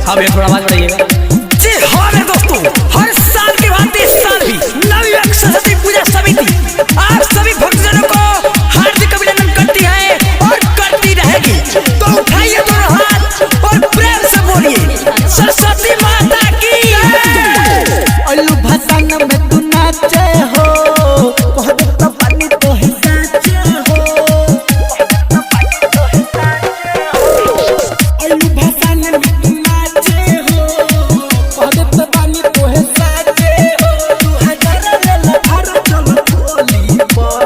अब एक थोड़ा आवाज बढ़ाइएगा। जी हाँ मेरे दोस्तों, हर साल के बाद इस साल भी नवयुवक सरस्वती पूजा समिति आप सभी भक्तजनों को हार्दिक अभिनंदन करती है और करती रहेगी। तो उठाइए दोनों हाथ और प्रेम से बोलिए सरस्वती माता की। अलू भसान में तू नाचे हो, तो पानी तो है साचे हो। अलू भसान में तू नाचे हो, तो पानी तो है साचे हो। 2000 ले ला भारत चल गोली पर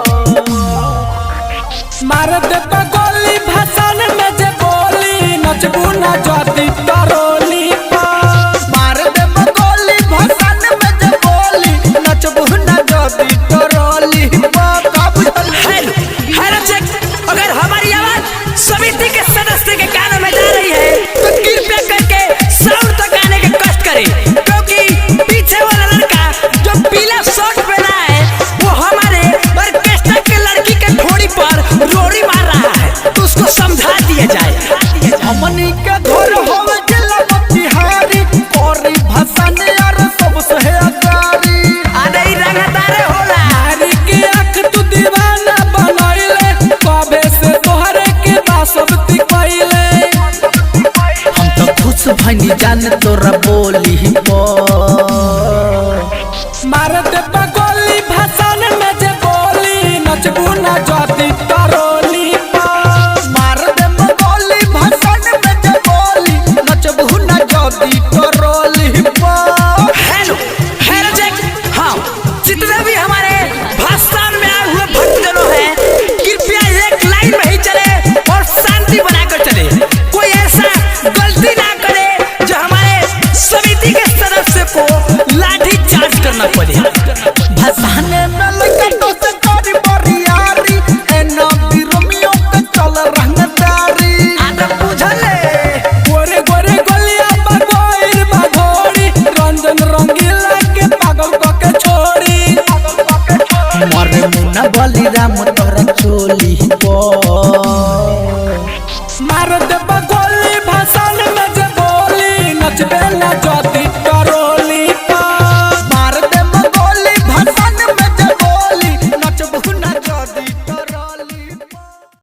मार दे तो गोली भसान में जे बोली नचबू ना जाती तरोली पर मार दे तो गोली भसान में जे बोली नचबू ना जाती तरोली पर। हेलो हेलो चेक, अगर हमारी आवाज समिति के सदस्य के कानों में जा रही है तो कृपया करके साउंड तक आने के कष्ट करें, क्योंकि पीछे वाला लड़का जो पीला शर्ट पहना है वो हमारे ऑर्केस्ट्रा के लड़की के ठोड़ी पर रोड़ी मार रहा है, तो उसको समझा दिया जाए। हमनी के घर होवे जिला बिहारी कोरी भसान यार सबसे है अगारी। आधे ही रंगदारे होला नारी के आँख तू दीवाना बनैले, कबे से तोहरे के दासब तिकैले। हम तो खुश भनी जान तोरा बोली पर